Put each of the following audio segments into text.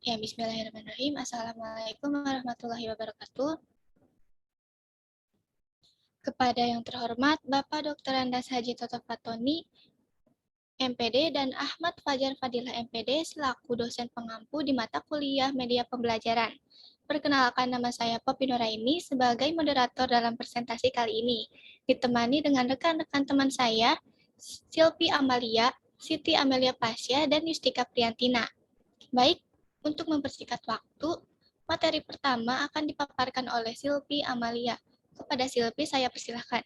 Ya, bismillahirrahmanirrahim. Assalamualaikum warahmatullahi wabarakatuh. Kepada yang terhormat Bapak Dr. Andas Haji Toto Fatoni, MPD, dan Ahmad Fajar Fadilah MPD selaku dosen pengampu di mata kuliah media pembelajaran. Perkenalkan, nama saya Poppy Nuraini sebagai moderator dalam presentasi kali ini, ditemani dengan rekan-rekan teman saya, Silvi Amalia, Siti Amelia Pasya, dan Yustika Priyantina. Baik, untuk mempersingkat waktu, materi pertama akan dipaparkan oleh Silvi Amalia. Kepada Silvi, saya persilahkan.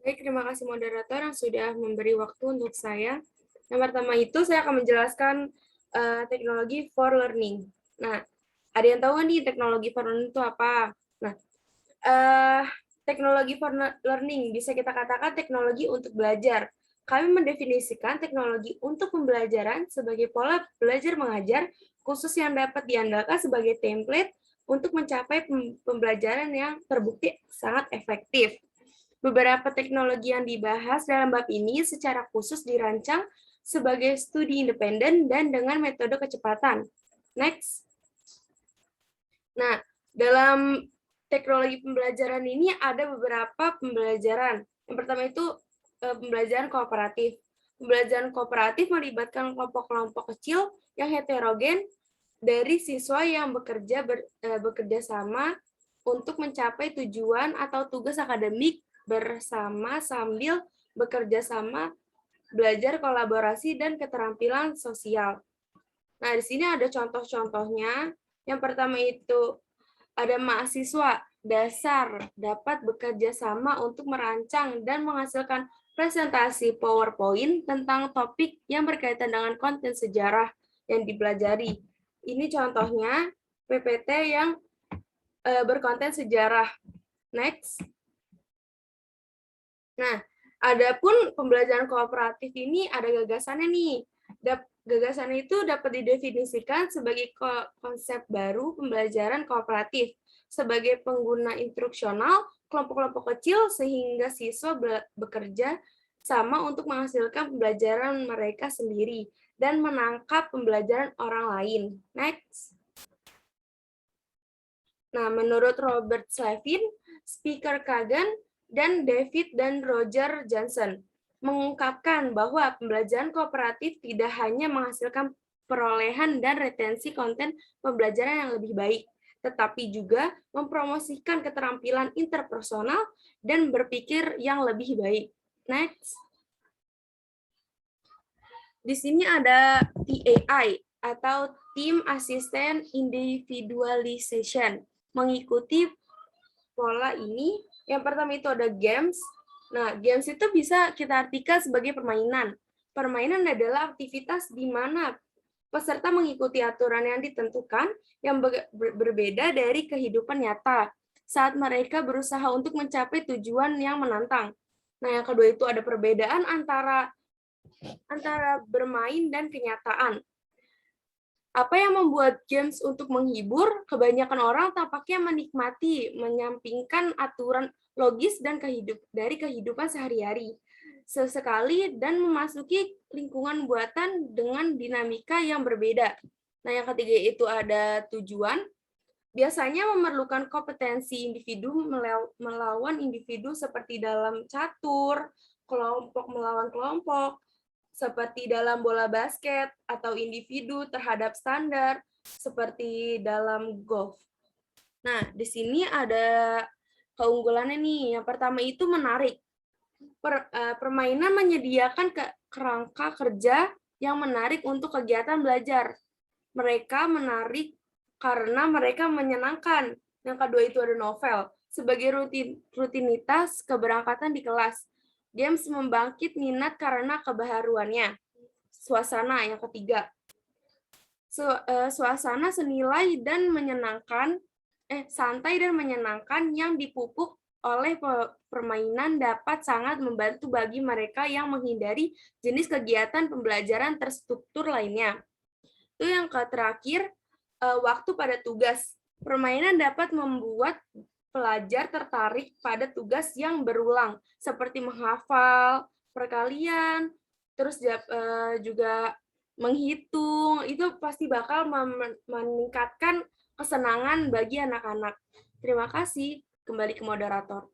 Baik, terima kasih moderator yang sudah memberi waktu untuk saya. Yang pertama itu saya akan menjelaskan teknologi for learning. Nah, ada yang tahu nih teknologi for learning itu apa? Nah, teknologi for learning bisa kita katakan teknologi untuk belajar. Kami mendefinisikan teknologi untuk pembelajaran sebagai pola belajar mengajar khusus yang dapat diandalkan sebagai template untuk mencapai pembelajaran yang terbukti sangat efektif. Beberapa teknologi yang dibahas dalam bab ini secara khusus dirancang sebagai studi independen dan dengan metode kecepatan. Next. Nah, dalam teknologi pembelajaran ini ada beberapa pembelajaran. Yang pertama itu pembelajaran kooperatif. Pembelajaran kooperatif melibatkan kelompok-kelompok kecil yang heterogen dari siswa yang bekerja sama untuk mencapai tujuan atau tugas akademik bersama sambil bekerja sama, belajar kolaborasi dan keterampilan sosial. Nah, di sini ada contoh-contohnya. Yang pertama itu ada mahasiswa dasar dapat bekerja sama untuk merancang dan menghasilkan presentasi PowerPoint tentang topik yang berkaitan dengan konten sejarah yang dipelajari. Ini contohnya PPT yang berkonten sejarah. Next. Nah, adapun pembelajaran kooperatif ini ada gagasannya nih. Gagasan itu dapat didefinisikan sebagai konsep baru pembelajaran kooperatif sebagai pengguna instruksional kelompok-kelompok kecil sehingga siswa bekerja sama untuk menghasilkan pembelajaran mereka sendiri dan menangkap pembelajaran orang lain. Next. Nah, menurut Robert Slavin, Speaker Kagan, dan David dan Roger Johnson mengungkapkan bahwa pembelajaran kooperatif tidak hanya menghasilkan perolehan dan retensi konten pembelajaran yang lebih baik, tetapi juga mempromosikan keterampilan interpersonal dan berpikir yang lebih baik. Next. Di sini ada TAI atau Team Assistant Individualization. Mengikuti pola ini, yang pertama itu ada games. Nah, games itu bisa kita artikan sebagai permainan. Permainan adalah aktivitas di mana peserta mengikuti aturan yang ditentukan yang berbeda dari kehidupan nyata saat mereka berusaha untuk mencapai tujuan yang menantang. Nah, yang kedua itu ada perbedaan antara bermain dan kenyataan. Apa yang membuat games untuk menghibur? Kebanyakan orang tampaknya menikmati, menyampingkan aturan logis dan dari kehidupan sehari-hari. Sesekali dan memasuki lingkungan buatan dengan dinamika yang berbeda. Nah, yang ketiga itu ada tujuan. Biasanya memerlukan kompetensi individu melawan individu seperti dalam catur, kelompok melawan kelompok, seperti dalam bola basket atau individu terhadap standar seperti dalam golf. Nah, di sini ada keunggulannya nih. Yang pertama itu menarik. Permainan menyediakan kerangka kerja yang menarik untuk kegiatan belajar. Mereka menarik karena mereka menyenangkan. Yang kedua itu ada novel. Sebagai rutinitas keberangkatan di kelas. Games membangkit minat karena kebaharuannya. Suasana yang ketiga. Suasana senilai dan menyenangkan, santai dan menyenangkan yang dipupuk oleh permainan dapat sangat membantu bagi mereka yang menghindari jenis kegiatan pembelajaran terstruktur lainnya. Itu yang terakhir, waktu pada tugas. Permainan dapat membuat pelajar tertarik pada tugas yang berulang, seperti menghafal perkalian, terus juga menghitung, itu pasti bakal meningkatkan kesenangan bagi anak-anak. Terima kasih. Kembali ke moderator.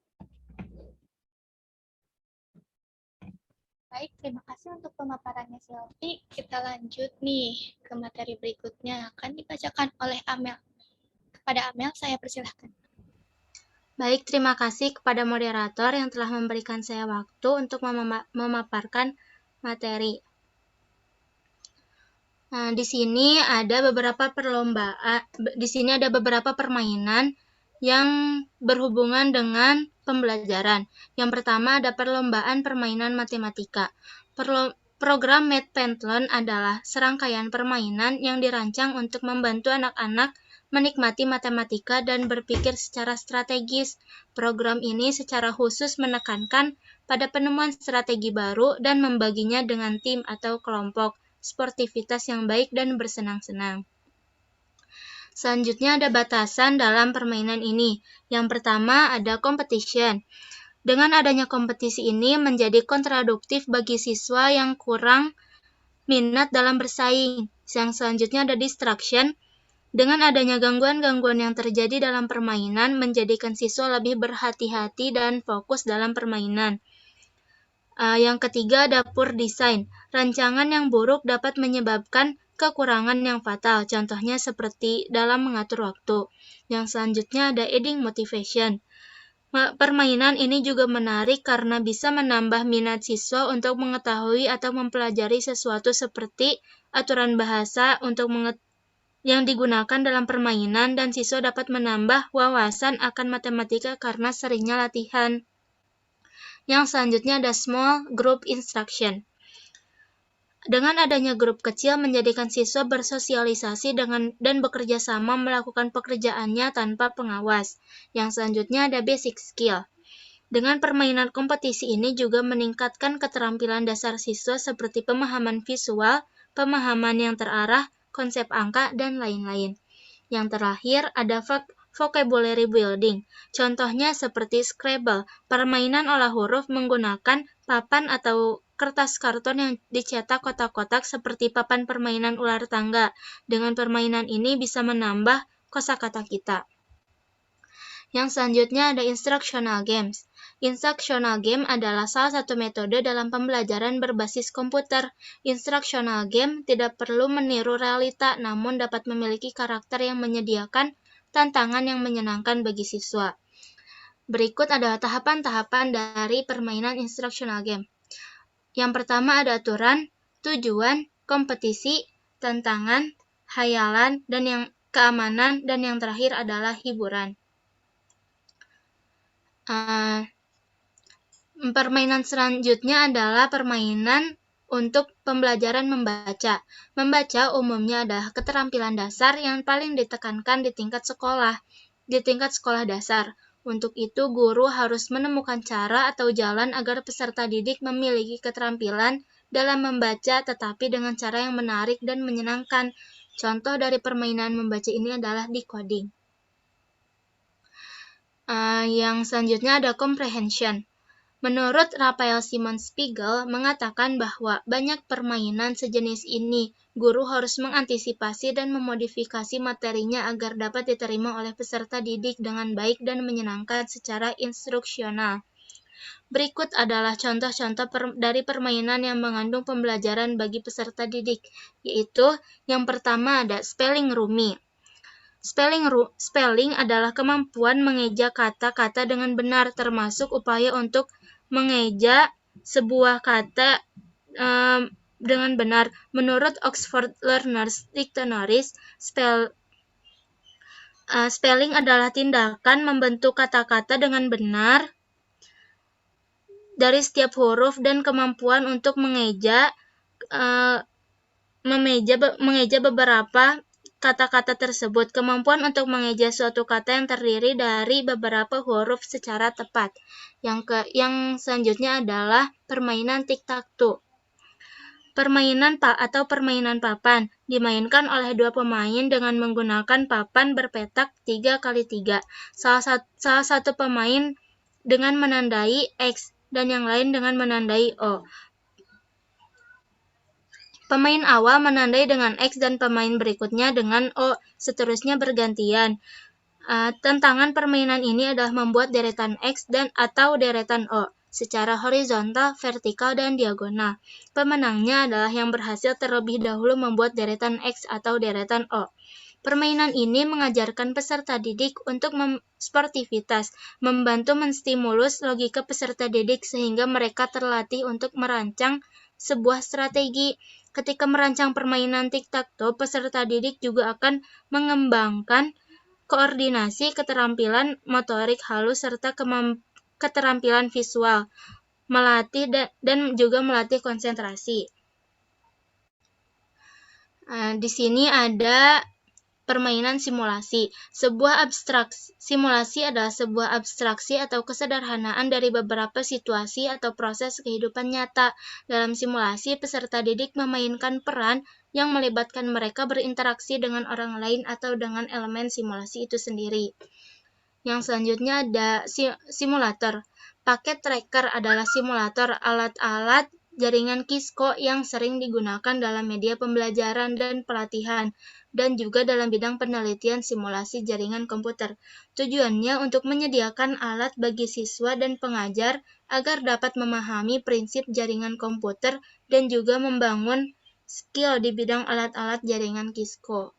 Baik, terima kasih untuk pemaparannya Silvi. Kita lanjut nih ke materi berikutnya, akan dibacakan oleh Amel. Kepada Amel, saya persilahkan. Baik, terima kasih kepada moderator yang telah memberikan saya waktu untuk memaparkan materi. Nah, di sini ada beberapa permainan yang berhubungan dengan pembelajaran. Yang pertama ada perlombaan permainan matematika. Program MathPantleon adalah serangkaian permainan yang dirancang untuk membantu anak-anak menikmati matematika dan berpikir secara strategis. Program ini secara khusus menekankan pada penemuan strategi baru dan membaginya dengan tim atau kelompok, sportivitas yang baik dan bersenang-senang. Selanjutnya ada batasan dalam permainan ini. Yang pertama ada competition. Dengan adanya kompetisi ini menjadi kontraduktif bagi siswa yang kurang minat dalam bersaing. Yang selanjutnya ada distraction. Dengan adanya gangguan-gangguan yang terjadi dalam permainan menjadikan siswa lebih berhati-hati dan fokus dalam permainan. Yang ketiga ada poor design. Rancangan yang buruk dapat menyebabkan kekurangan yang fatal, contohnya seperti dalam mengatur waktu. Yang selanjutnya ada adding motivation. Permainan ini juga menarik karena bisa menambah minat siswa untuk mengetahui atau mempelajari sesuatu seperti aturan bahasa yang digunakan dalam permainan, dan siswa dapat menambah wawasan akan matematika karena seringnya latihan. Yang selanjutnya ada small group instruction. Dengan adanya grup kecil menjadikan siswa bersosialisasi dan bekerja sama melakukan pekerjaannya tanpa pengawas. Yang selanjutnya ada basic skill. Dengan permainan kompetisi ini juga meningkatkan keterampilan dasar siswa seperti pemahaman visual, pemahaman yang terarah, konsep angka, dan lain-lain. Yang terakhir ada vocabulary building. Contohnya seperti Scrabble, permainan olah huruf menggunakan papan atau kertas karton yang dicetak kotak-kotak seperti papan permainan ular tangga. Dengan permainan ini bisa menambah kosakata kita. Yang selanjutnya ada instructional games. Instructional game adalah salah satu metode dalam pembelajaran berbasis komputer. Instructional game tidak perlu meniru realita, namun dapat memiliki karakter yang menyediakan tantangan yang menyenangkan bagi siswa. Berikut adalah tahapan-tahapan dari permainan instructional game. Yang pertama ada aturan, tujuan, kompetisi, tantangan, hayalan, dan yang keamanan, dan yang terakhir adalah hiburan. Permainan selanjutnya adalah permainan untuk pembelajaran membaca. Membaca umumnya adalah keterampilan dasar yang paling ditekankan di tingkat sekolah dasar. Untuk itu, guru harus menemukan cara atau jalan agar peserta didik memiliki keterampilan dalam membaca, tetapi dengan cara yang menarik dan menyenangkan. Contoh dari permainan membaca ini adalah decoding. Yang selanjutnya ada comprehension. Menurut Raphael Simon Spiegel mengatakan bahwa banyak permainan sejenis ini, guru harus mengantisipasi dan memodifikasi materinya agar dapat diterima oleh peserta didik dengan baik dan menyenangkan secara instruksional. Berikut adalah contoh-contoh dari permainan yang mengandung pembelajaran bagi peserta didik, yaitu yang pertama ada spelling rummy. Spelling adalah kemampuan mengeja kata-kata dengan benar, termasuk upaya untuk mengeja sebuah kata dengan benar. Menurut Oxford Learners Dictionary, spelling adalah tindakan membentuk kata-kata dengan benar dari setiap huruf dan kemampuan untuk mengeja beberapa kata-kata tersebut. Kemampuan untuk mengeja suatu kata yang terdiri dari beberapa huruf secara tepat. Yang selanjutnya adalah permainan tic-tac-toe. Permainan permainan papan dimainkan oleh dua pemain dengan menggunakan papan berpetak 3x3. Salah satu pemain dengan menandai X dan yang lain dengan menandai O. Pemain awal menandai dengan X dan pemain berikutnya dengan O, seterusnya bergantian. Tantangan permainan ini adalah membuat deretan X dan atau deretan O secara horizontal, vertikal, dan diagonal. Pemenangnya adalah yang berhasil terlebih dahulu membuat deretan X atau deretan O. Permainan ini mengajarkan peserta didik untuk sportivitas, membantu menstimulus logika peserta didik sehingga mereka terlatih untuk merancang sebuah strategi. Ketika merancang permainan tic-tac-toe, peserta didik juga akan mengembangkan koordinasi, keterampilan motorik halus, serta keterampilan visual, melatih dan juga melatih konsentrasi. Di sini ada permainan simulasi. Simulasi adalah sebuah abstraksi atau kesederhanaan dari beberapa situasi atau proses kehidupan nyata. Dalam simulasi, peserta didik memainkan peran yang melibatkan mereka berinteraksi dengan orang lain atau dengan elemen simulasi itu sendiri. Yang selanjutnya ada simulator. Paket tracker adalah simulator alat-alat jaringan Cisco yang sering digunakan dalam media pembelajaran dan pelatihan, dan juga dalam bidang penelitian simulasi jaringan komputer. Tujuannya untuk menyediakan alat bagi siswa dan pengajar agar dapat memahami prinsip jaringan komputer dan juga membangun skill di bidang alat-alat jaringan Cisco.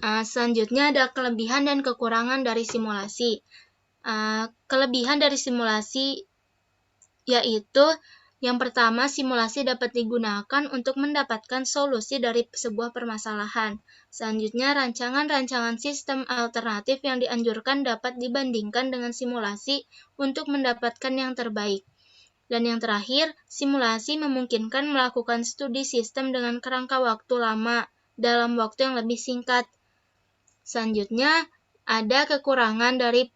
Selanjutnya ada kelebihan dan kekurangan dari simulasi. Kelebihan dari simulasi yaitu yang pertama, simulasi dapat digunakan untuk mendapatkan solusi dari sebuah permasalahan. Selanjutnya, rancangan-rancangan sistem alternatif yang dianjurkan dapat dibandingkan dengan simulasi untuk mendapatkan yang terbaik. Dan yang terakhir, simulasi memungkinkan melakukan studi sistem dengan kerangka waktu lama dalam waktu yang lebih singkat. Selanjutnya, ada kekurangan dari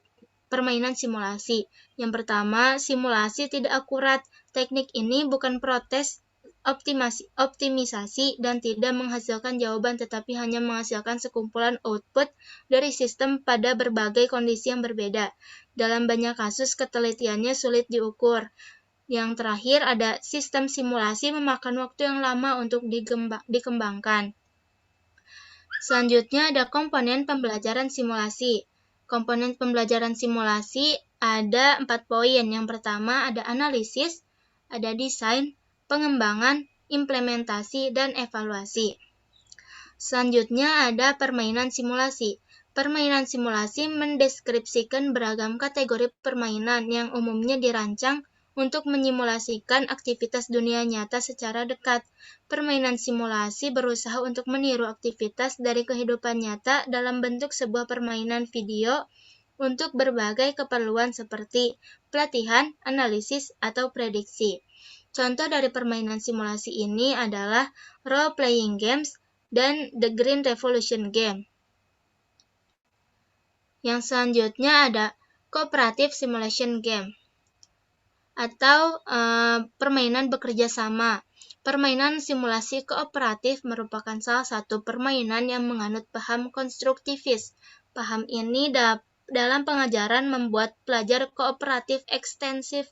permainan simulasi. Yang pertama, simulasi tidak akurat. Teknik ini bukan proses optimisasi dan tidak menghasilkan jawaban, tetapi hanya menghasilkan sekumpulan output dari sistem pada berbagai kondisi yang berbeda. Dalam banyak kasus, ketelitiannya sulit diukur. Yang terakhir, ada sistem simulasi memakan waktu yang lama untuk dikembangkan. Selanjutnya ada komponen pembelajaran simulasi. Komponen pembelajaran simulasi ada 4 poin. Yang pertama ada analisis, ada desain, pengembangan, implementasi, dan evaluasi. Selanjutnya ada permainan simulasi. Permainan simulasi mendeskripsikan beragam kategori permainan yang umumnya dirancang untuk menyimulasikan aktivitas dunia nyata secara dekat. Permainan simulasi berusaha untuk meniru aktivitas dari kehidupan nyata dalam bentuk sebuah permainan video untuk berbagai keperluan seperti pelatihan, analisis, atau prediksi. Contoh dari permainan simulasi ini adalah role-playing games dan The Green Revolution Game. Yang selanjutnya ada cooperative simulation game atau permainan bekerja sama. Permainan simulasi kooperatif merupakan salah satu permainan yang menganut paham konstruktivis. Paham ini dalam pengajaran membuat pelajar kooperatif ekstensif.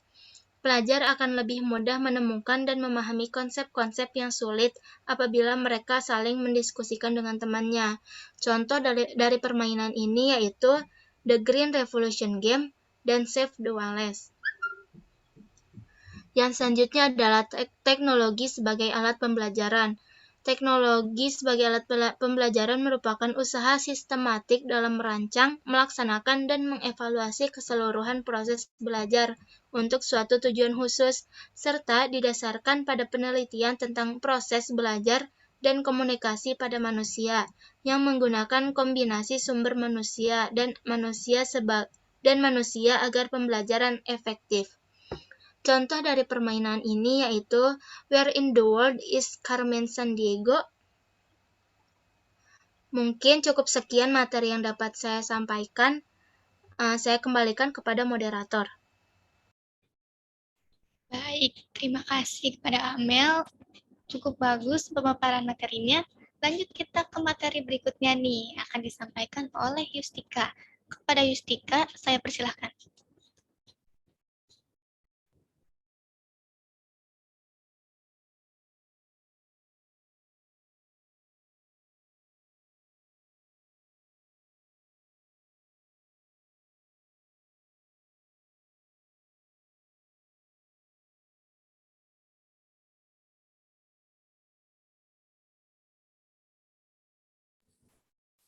Pelajar akan lebih mudah menemukan dan memahami konsep-konsep yang sulit apabila mereka saling mendiskusikan dengan temannya. Contoh dari permainan ini yaitu The Green Revolution Game dan Save the Whales. Yang selanjutnya adalah teknologi sebagai alat pembelajaran. Teknologi sebagai alat pembelajaran merupakan usaha sistematik dalam merancang, melaksanakan, dan mengevaluasi keseluruhan proses belajar untuk suatu tujuan khusus, serta didasarkan pada penelitian tentang proses belajar dan komunikasi pada manusia, yang menggunakan kombinasi sumber manusia dan manusia agar pembelajaran efektif. Contoh dari permainan ini yaitu Where in the World is Carmen Sandiego? Mungkin cukup sekian materi yang dapat saya sampaikan. Saya kembalikan kepada moderator. Baik, terima kasih kepada Amel. Cukup bagus pemaparan materinya. Lanjut kita ke materi berikutnya nih, akan disampaikan oleh Yustika. Kepada Yustika, saya persilahkan.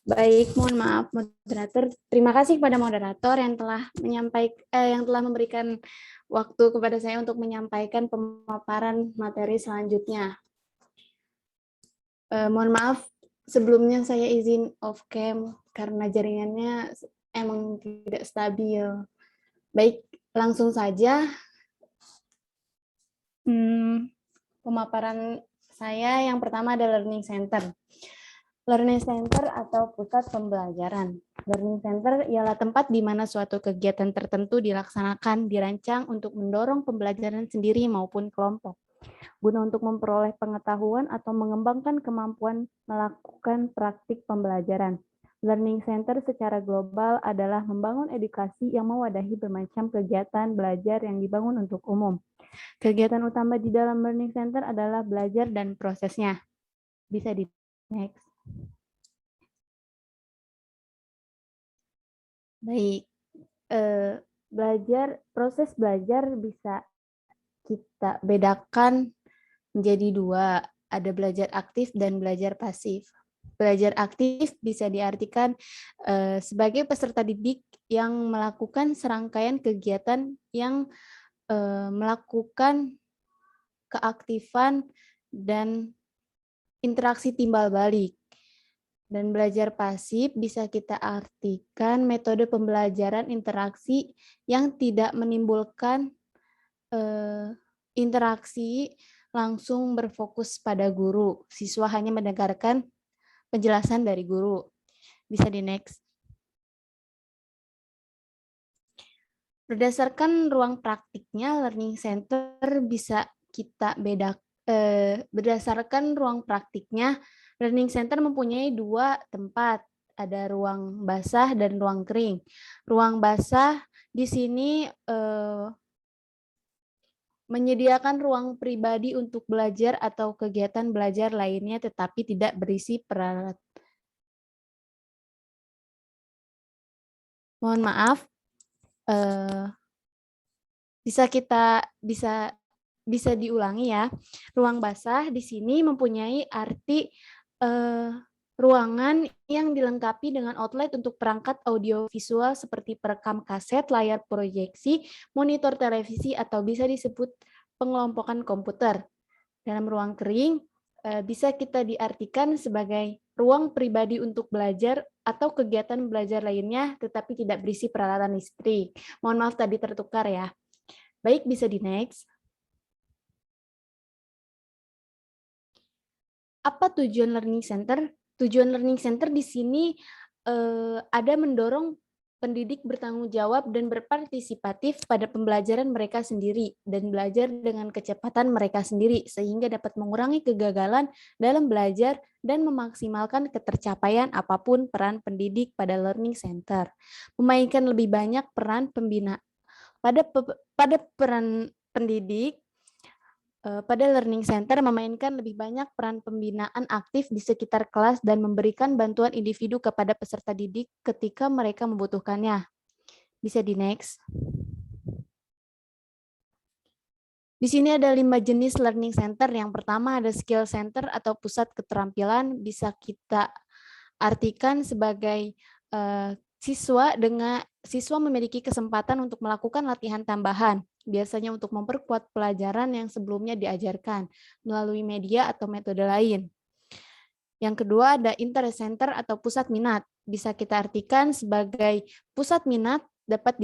Baik, mohon maaf moderator. Terima kasih kepada moderator yang telah memberikan waktu kepada saya untuk menyampaikan pemaparan materi selanjutnya. Mohon maaf sebelumnya saya izin off cam karena jaringannya emang tidak stabil. Baik, langsung saja. Pemaparan saya yang pertama ada Learning Center. Learning Center atau pusat pembelajaran. Learning Center ialah tempat di mana suatu kegiatan tertentu dilaksanakan, dirancang untuk mendorong pembelajaran sendiri maupun kelompok, guna untuk memperoleh pengetahuan atau mengembangkan kemampuan melakukan praktik pembelajaran. Learning Center secara global adalah membangun edukasi yang mewadahi bermacam kegiatan belajar yang dibangun untuk umum. Kegiatan utama di dalam Learning Center adalah belajar dan prosesnya. Bisa di next. Baik, proses belajar bisa kita bedakan menjadi dua, ada belajar aktif dan belajar pasif. Belajar aktif bisa diartikan sebagai peserta didik yang melakukan serangkaian kegiatan yang melakukan keaktifan dan interaksi timbal balik. Dan belajar pasif bisa kita artikan metode pembelajaran interaksi yang tidak menimbulkan interaksi langsung berfokus pada guru. Siswa hanya mendengarkan penjelasan dari guru. Bisa di next. Berdasarkan ruang praktiknya, Learning Center bisa kita bedakan. Berdasarkan ruang praktiknya, Learning Center mempunyai dua tempat, ada ruang basah dan ruang kering. Ruang basah di sini menyediakan ruang pribadi untuk belajar atau kegiatan belajar lainnya, tetapi tidak berisi peralatan. Mohon maaf, bisa diulangi ya. Ruang basah di sini mempunyai arti ruangan yang dilengkapi dengan outlet untuk perangkat audiovisual seperti perekam kaset, layar proyeksi, monitor televisi, atau bisa disebut pengelompokan komputer. Dalam ruang kering, bisa kita diartikan sebagai ruang pribadi untuk belajar atau kegiatan belajar lainnya, tetapi tidak berisi peralatan listrik. Mohon maaf tadi tertukar ya. Baik, bisa di next. Apa tujuan Learning Center? Tujuan Learning Center di sini ada mendorong pendidik bertanggung jawab dan berpartisipatif pada pembelajaran mereka sendiri dan belajar dengan kecepatan mereka sendiri sehingga dapat mengurangi kegagalan dalam belajar dan memaksimalkan ketercapaian apapun peran pendidik pada Learning Center. Memainkan lebih banyak peran pembina pada peran pendidik. Pada Learning Center memainkan lebih banyak peran pembinaan aktif di sekitar kelas dan memberikan bantuan individu kepada peserta didik ketika mereka membutuhkannya. Bisa di next. Di sini ada 5 jenis Learning Center. Yang pertama ada Skill Center atau pusat keterampilan. Bisa kita artikan sebagai siswa memiliki kesempatan untuk melakukan latihan tambahan, biasanya untuk memperkuat pelajaran yang sebelumnya diajarkan melalui media atau metode lain. Yang kedua ada Interest Center atau pusat minat. Bisa kita artikan sebagai pusat minat dapat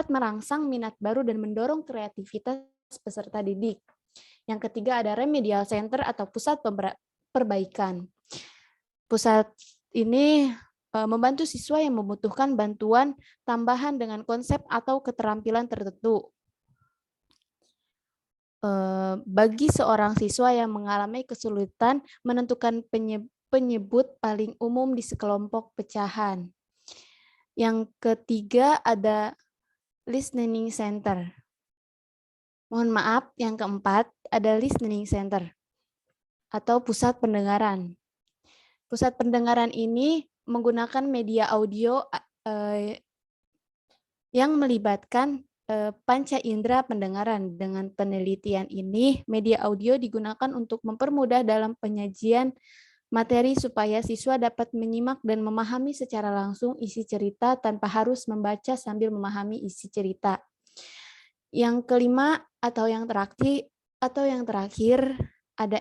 merangsang minat baru dan mendorong kreativitas peserta didik. Yang ketiga ada Remedial Center atau pusat perbaikan. Pusat ini membantu siswa yang membutuhkan bantuan tambahan dengan konsep atau keterampilan tertentu. Bagi seorang siswa yang mengalami kesulitan menentukan penyebut paling umum di sekelompok pecahan. Yang ketiga ada Listening Center. Mohon maaf, yang keempat ada Listening Center atau pusat pendengaran. Pusat pendengaran ini menggunakan media audio yang melibatkan panca indera pendengaran. Dengan penelitian ini, media audio digunakan untuk mempermudah dalam penyajian materi supaya siswa dapat menyimak dan memahami secara langsung isi cerita tanpa harus membaca sambil memahami isi cerita. Yang kelima atau yang terakhir ada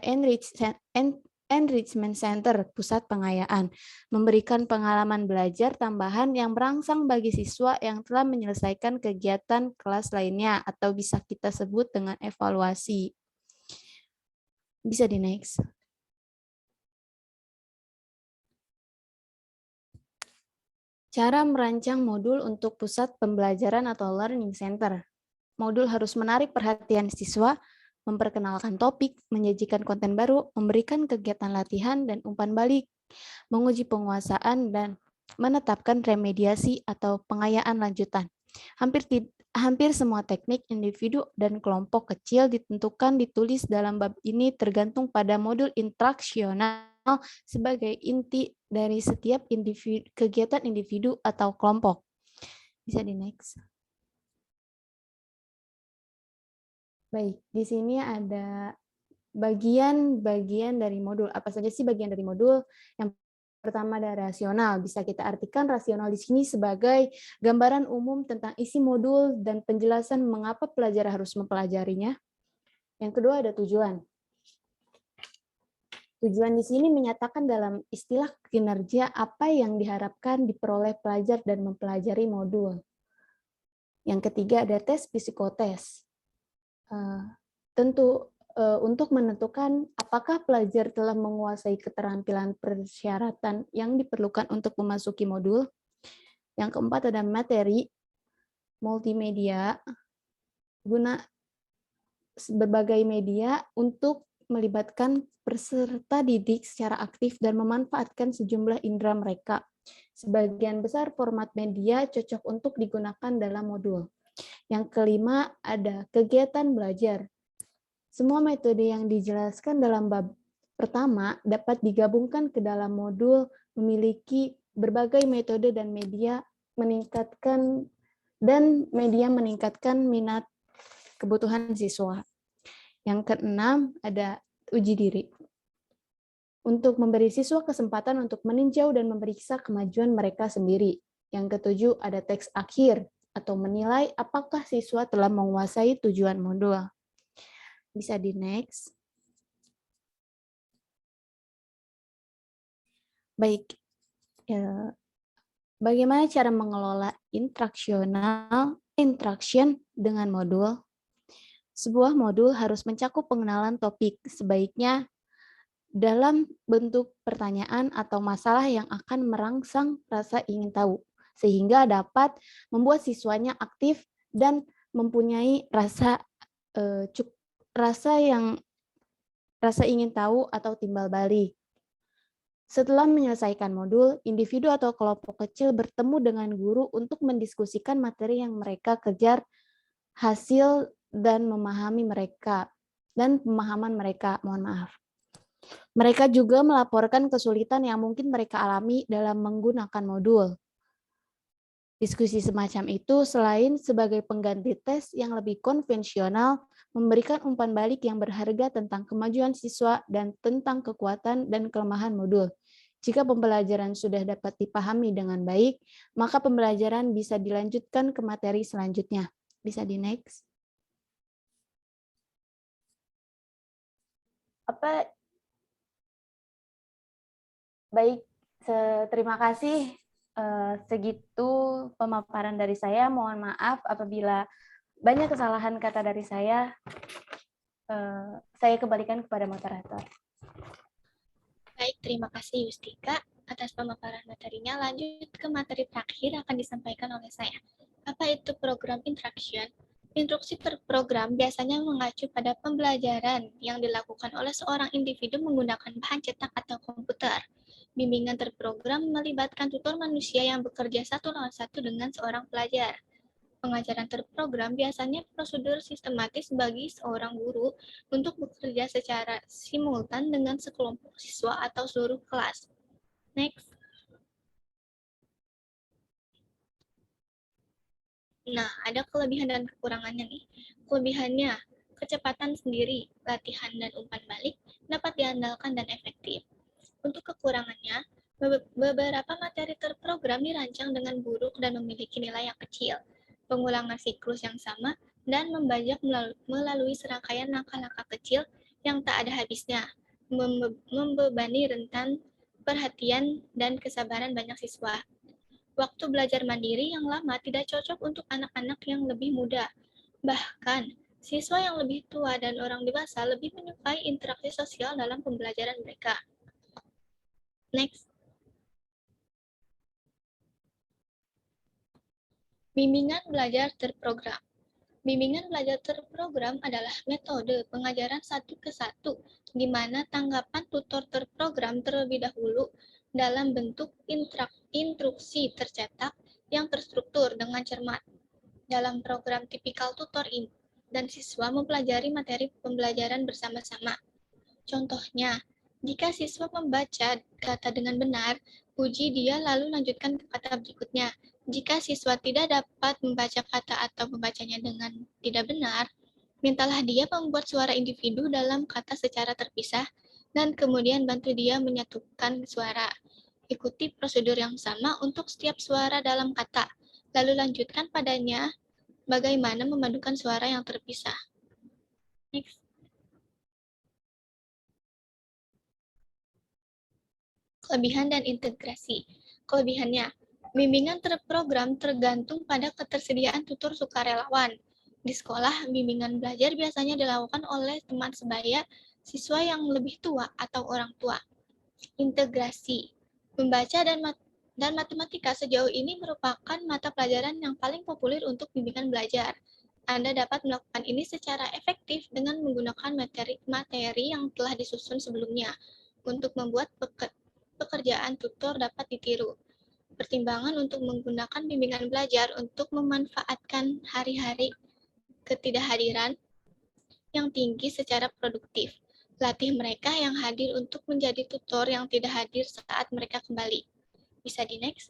Enrichment Center, pusat pengayaan, memberikan pengalaman belajar tambahan yang merangsang bagi siswa yang telah menyelesaikan kegiatan kelas lainnya atau bisa kita sebut dengan evaluasi. Bisa di next. Cara merancang modul untuk pusat pembelajaran atau learning center. Modul harus menarik perhatian siswa, memperkenalkan topik, menyajikan konten baru, memberikan kegiatan latihan dan umpan balik, menguji penguasaan, dan menetapkan remediasi atau pengayaan lanjutan. Hampir semua teknik individu dan kelompok kecil ditulis dalam bab ini tergantung pada modul instruksional sebagai inti dari setiap kegiatan individu atau kelompok. Bisa di next. Baik, di sini ada bagian-bagian dari modul. Apa saja sih bagian dari modul? Yang pertama ada rasional. Bisa kita artikan rasional di sini sebagai gambaran umum tentang isi modul dan penjelasan mengapa pelajar harus mempelajarinya. Yang kedua ada tujuan. Tujuan di sini menyatakan dalam istilah kinerja apa yang diharapkan diperoleh pelajar dan mempelajari modul. Yang ketiga ada tes psikotes. Tentu untuk menentukan apakah pelajar telah menguasai keterampilan persyaratan yang diperlukan untuk memasuki modul. Yang keempat ada materi multimedia, guna berbagai media untuk melibatkan peserta didik secara aktif dan memanfaatkan sejumlah indera mereka. Sebagian besar format media cocok untuk digunakan dalam modul. Yang kelima ada kegiatan belajar. Semua metode yang dijelaskan dalam bab pertama dapat digabungkan ke dalam modul, memiliki berbagai metode dan media meningkatkan minat kebutuhan siswa. Yang keenam ada uji diri. Untuk memberi siswa kesempatan untuk meninjau dan memeriksa kemajuan mereka sendiri. Yang ketujuh ada teks akhir atau menilai apakah siswa telah menguasai tujuan modul. Bisa di next. Baik, bagaimana cara mengelola interaction dengan modul? Sebuah modul harus mencakup pengenalan topik, sebaiknya dalam bentuk pertanyaan atau masalah yang akan merangsang rasa ingin tahu, sehingga dapat membuat siswanya aktif dan mempunyai rasa ingin tahu atau timbal balik. Setelah menyelesaikan modul, individu atau kelompok kecil bertemu dengan guru untuk mendiskusikan materi yang mereka kejar, hasil dan pemahaman mereka. Mereka juga melaporkan kesulitan yang mungkin mereka alami dalam menggunakan modul. Diskusi semacam itu selain sebagai pengganti tes yang lebih konvensional, memberikan umpan balik yang berharga tentang kemajuan siswa dan tentang kekuatan dan kelemahan modul. Jika pembelajaran sudah dapat dipahami dengan baik, maka pembelajaran bisa dilanjutkan ke materi selanjutnya. Bisa di next. Baik, terima kasih. Segitu pemaparan dari saya. Mohon maaf apabila banyak kesalahan kata dari saya. Saya kembalikan kepada moderator. Baik, terima kasih Yustika atas pemaparan materinya. Lanjut ke materi terakhir akan disampaikan oleh saya. Apa itu program interaction? Instruksi program biasanya mengacu pada pembelajaran yang dilakukan oleh seorang individu menggunakan bahan cetak atau komputer. Bimbingan terprogram melibatkan tutor manusia yang bekerja satu lawan satu dengan seorang pelajar. Pengajaran terprogram biasanya prosedur sistematis bagi seorang guru untuk bekerja secara simultan dengan sekelompok siswa atau seluruh kelas. Next. Nah, ada kelebihan dan kekurangannya nih. Kelebihannya, kecepatan sendiri, latihan dan umpan balik dapat diandalkan dan efektif. Untuk kekurangannya, beberapa materi terprogram dirancang dengan buruk dan memiliki nilai yang kecil, pengulangan siklus yang sama, dan membajak melalui serangkaian langkah-langkah kecil yang tak ada habisnya, membebani rentan perhatian dan kesabaran banyak siswa. Waktu belajar mandiri yang lama tidak cocok untuk anak-anak yang lebih muda. Bahkan, siswa yang lebih tua dan orang dewasa lebih menyukai interaksi sosial dalam pembelajaran mereka. Next. Bimbingan belajar terprogram. Bimbingan belajar terprogram adalah metode pengajaran satu ke satu, di mana tanggapan tutor terprogram terlebih dahulu dalam bentuk instruksi tercetak yang terstruktur dengan cermat. Dalam program tipikal tutor ini, dan siswa mempelajari materi pembelajaran bersama-sama. Contohnya, jika siswa membaca kata dengan benar, puji dia lalu lanjutkan ke kata berikutnya. Jika siswa tidak dapat membaca kata atau membacanya dengan tidak benar, mintalah dia membuat suara individu dalam kata secara terpisah dan kemudian bantu dia menyatukan suara. Ikuti prosedur yang sama untuk setiap suara dalam kata, lalu lanjutkan padanya bagaimana memadukan suara yang terpisah. Next. Kelebihan dan integrasi. Kelebihannya, bimbingan terprogram tergantung pada ketersediaan tutor sukarelawan. Di sekolah, bimbingan belajar biasanya dilakukan oleh teman sebaya, siswa yang lebih tua atau orang tua. Integrasi. Membaca dan matematika sejauh ini merupakan mata pelajaran yang paling populer untuk bimbingan belajar. Anda dapat melakukan ini secara efektif dengan menggunakan materi yang telah disusun sebelumnya untuk membuat pekerjaan tutor dapat ditiru. Pertimbangan untuk menggunakan bimbingan belajar untuk memanfaatkan hari-hari ketidakhadiran yang tinggi secara produktif. Latih mereka yang hadir untuk menjadi tutor yang tidak hadir saat mereka kembali. Bisa di next?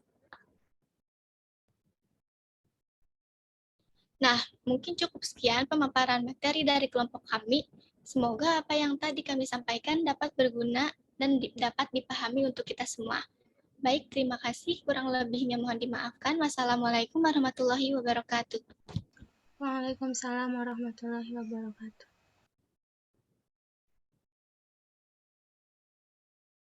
Nah, mungkin cukup sekian pemaparan materi dari kelompok kami. Semoga apa yang tadi kami sampaikan dapat berguna dan dapat dipahami untuk kita semua. Baik, terima kasih. Kurang lebihnya mohon dimaafkan. Wassalamualaikum warahmatullahi wabarakatuh. Waalaikumsalam warahmatullahi wabarakatuh.